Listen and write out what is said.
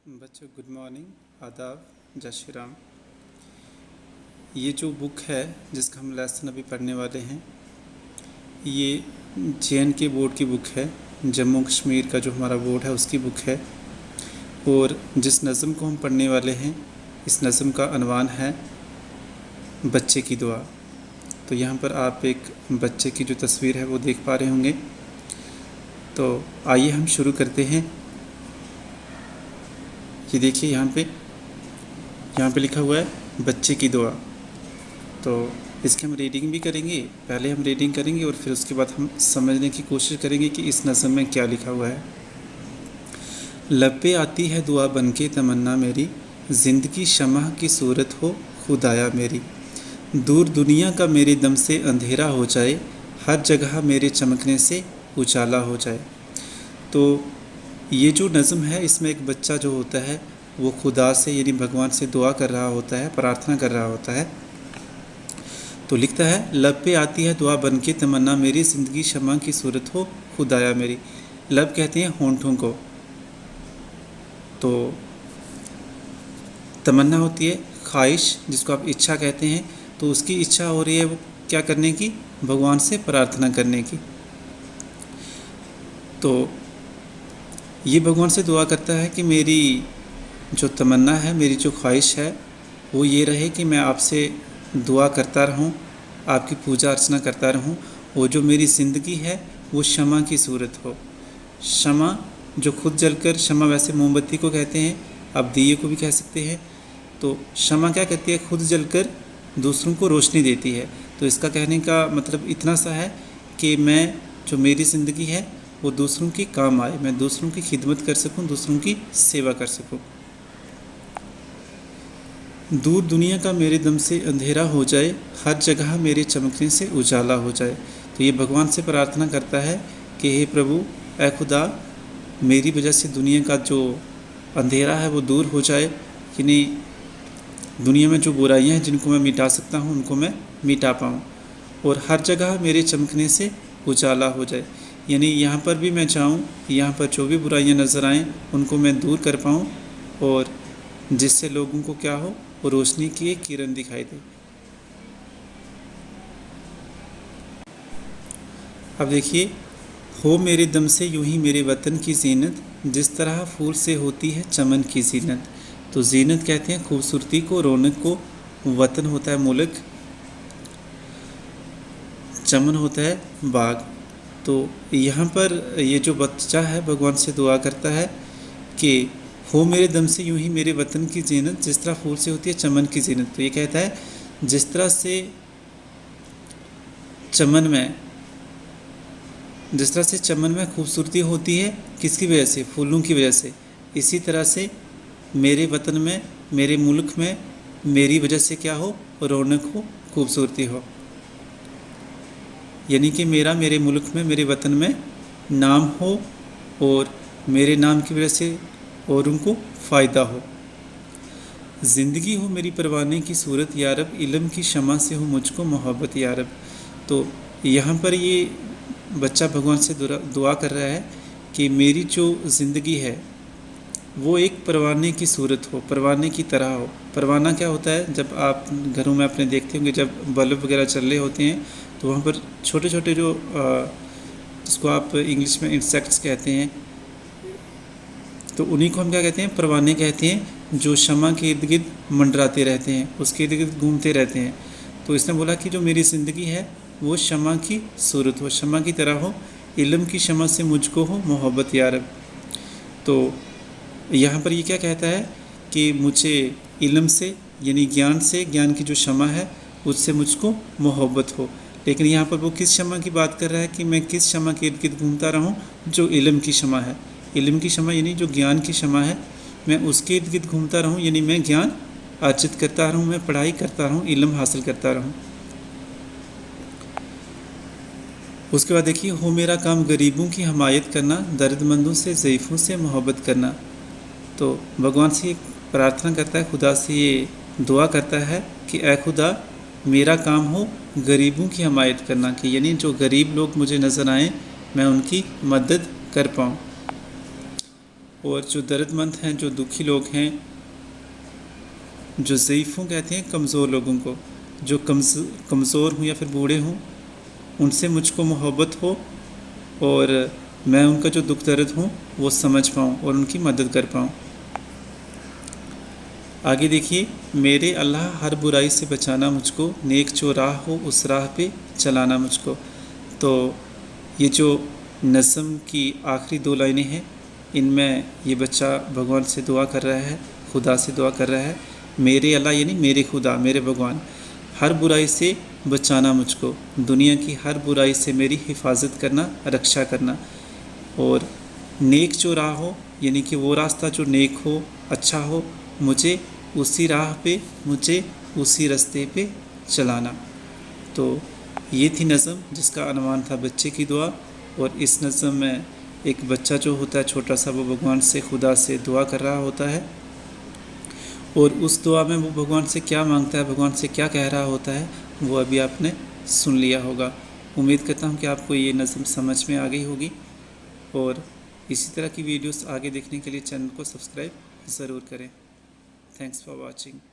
बच्चों good morning, आदाब, जय श्री राम। ये जो बुक है जिसका हम लेसन अभी पढ़ने वाले हैं, ये JNK बोर्ड की बुक है। जम्मू कश्मीर का जो हमारा बोर्ड है उसकी बुक है। और जिस नज़म को हम पढ़ने वाले हैं, इस नज़म का अनवान है बच्चे की दुआ। तो यहाँ पर आप एक बच्चे की जो तस्वीर है वो देख पा रहे होंगे। तो आइए हम शुरू करते हैं। ये देखिए यहाँ पे लिखा हुआ है बच्चे की दुआ। तो इसकी हम रीडिंग भी करेंगे। पहले हम रीडिंग करेंगे और फिर उसके बाद हम समझने की कोशिश करेंगे कि इस नज़म में क्या लिखा हुआ है। लब पे आती है दुआ बनके तमन्ना मेरी, ज़िंदगी शमह की सूरत हो खुदाया मेरी। दूर दुनिया का मेरे दम से अंधेरा हो जाए, हर जगह मेरे चमकने से उजाला हो जाए। तो ये जो नज़म है, इसमें एक बच्चा जो होता है वो खुदा से यानी भगवान से दुआ कर रहा होता है, प्रार्थना कर रहा होता है। तो लिखता है, लब पे आती है दुआ बनके तमन्ना मेरी, ज़िंदगी शमा की सूरत हो खुदाया मेरी। लब कहते हैं होंठों को, तो तमन्ना होती है ख्वाहिश, जिसको आप इच्छा कहते हैं। तो उसकी इच्छा हो रही है वो क्या करने की, भगवान से प्रार्थना करने की। तो ये भगवान से दुआ करता है कि मेरी जो तमन्ना है, मेरी जो ख्वाहिश है वो ये रहे कि मैं आपसे दुआ करता रहूं, आपकी पूजा अर्चना करता रहूं। वो जो मेरी ज़िंदगी है वो शमा की सूरत हो। शमा जो खुद जलकर, शमा वैसे मोमबत्ती को कहते हैं, आप दिए को भी कह सकते हैं। तो शमा क्या कहती है, खुद जलकर दूसरों को रोशनी देती है। तो इसका कहने का मतलब इतना सा है कि मैं जो मेरी ज़िंदगी है वो दूसरों की काम आए, मैं दूसरों की खिदमत कर सकूं, दूसरों की सेवा कर सकूं। दूर दुनिया का मेरे दम से अंधेरा हो जाए, हर जगह मेरे चमकने से उजाला हो जाए। तो ये भगवान से प्रार्थना करता है कि हे प्रभु, ऐ खुदा, मेरी वजह से दुनिया का जो अंधेरा है वो दूर हो जाए, यानी दुनिया में जो बुराइयां हैं जिनको मैं मिटा सकता हूं उनको मैं मिटा पाऊं, और हर जगह मेरे चमकने से उजाला हो जाए। यानी यहाँ पर भी मैं चाहूँ कि यहाँ पर जो भी बुराइयाँ नज़र आएँ उनको मैं दूर कर पाऊँ, और जिससे लोगों को क्या हो, वो रोशनी की एक किरण दिखाई दे। अब देखिए, हो मेरे दम से यूं ही मेरे वतन की जीनत, जिस तरह फूल से होती है चमन की जीनत। तो जीनत कहते हैं खूबसूरती को, रौनक को। वतन होता है मुल्क, चमन होता है बाग। तो यहाँ पर ये जो बच्चा है भगवान से दुआ करता है कि हो मेरे दम से यूं ही मेरे वतन की जीनत, जिस तरह फूल से होती है चमन की जीनत। तो ये कहता है जिस तरह से चमन में खूबसूरती होती है, किसकी वजह से, फूलों की वजह से, इसी तरह से मेरे वतन में, मेरे मुल्क में मेरी वजह से क्या हो, रौनक हो, खूबसूरती हो। यानी कि मेरे मुल्क में, मेरे वतन में नाम हो, और मेरे नाम की वजह से औरों को फ़ायदा हो। ज़िंदगी हो मेरी परवाने की सूरत यारब, इल्म की शमा से हो मुझको मोहब्बत यारब। तो यहाँ पर ये बच्चा भगवान से दुआ कर रहा है कि मेरी जो ज़िंदगी है वो एक परवाने की सूरत हो, परवाने की तरह हो। परवाना क्या होता है, जब आप घरों में अपने देखते होंगे, जब बल्ब वगैरह चल रहे होते हैं तो वहाँ पर छोटे छोटे जो जिसको आप इंग्लिश में इंसेक्ट्स कहते हैं, तो उन्हीं को हम क्या कहते हैं, परवाने कहते हैं, जो शमा के इर्द गिर्द मंडराते रहते हैं, उसके इर्द गिर्द घूमते रहते हैं। तो इसने बोला कि जो मेरी ज़िंदगी है वो शमा की सूरत हो, शमा की तरह हो, इल्म की शमा से मुझको हो मोहब्बत यारब। तो यहाँ पर ये क्या कहता है कि मुझे इल्म से यानी ज्ञान से, ज्ञान की जो शमा है उससे मुझको मोहब्बत हो। लेकिन यहाँ पर वो किस शमा की बात कर रहा है कि मैं किस शमा के इर्द गिर्द घूमता रहूँ, जो इल्म की शमा है। इल्म की शमा यानी जो ज्ञान की शमा है, मैं उसके इर्द गिर्द घूमता रहूँ, यानी मैं ज्ञान अर्जित करता रहूँ, मैं पढ़ाई करता रहूँ, इल्म हासिल करता रहूँ। उसके बाद देखिए, हो मेरा काम गरीबों की हमायत करना, दर्दमंदों से, ज़ईफ़ों से मोहब्बत करना। तो भगवान से प्रार्थना करता है, खुदा से ये दुआ करता है कि ऐ खुदा, मेरा काम हो गरीबों की हमायत करना, कि यानी जो गरीब लोग मुझे नज़र आएँ मैं उनकी मदद कर पाऊँ। और जो दर्दमंद हैं, जो दुखी लोग हैं, जो ज़ईफ़ों कहते हैं कमज़ोर लोगों को, जो कमज़ोर हूँ या फिर बूढ़े हूँ, उनसे मुझको मोहब्बत हो और मैं उनका जो दुख दर्द हूँ वो समझ पाऊँ और उनकी मदद कर पाऊँ। आगे देखिए, मेरे अल्लाह हर बुराई से बचाना मुझको, नेक जो राह हो उस राह पे चलाना मुझको। तो ये जो नज़्म की आखिरी 2 लाइनें हैं, इनमें ये बच्चा भगवान से दुआ कर रहा है, खुदा से दुआ कर रहा है, मेरे अल्लाह यानी मेरे खुदा, मेरे भगवान, हर बुराई से बचाना मुझको, दुनिया की हर बुराई से मेरी हिफाजत करना, रक्षा करना, और नेक जो राह हो यानी कि वो रास्ता जो नेक हो, अच्छा हो, मुझे उसी राह पे, मुझे उसी रास्ते पे चलाना। तो ये थी नज़म जिसका अनवान था बच्चे की दुआ। और इस नज़म में एक बच्चा जो होता है छोटा सा, वो भगवान से, खुदा से दुआ कर रहा होता है, और उस दुआ में वो भगवान से क्या मांगता है, भगवान से क्या कह रहा होता है, वो अभी आपने सुन लिया होगा। उम्मीद करता हूँ कि आपको ये नज़म समझ में आ गई होगी, और इसी तरह की वीडियोस आगे देखने के लिए चैनल को सब्सक्राइब ज़रूर करें। Thanks for watching.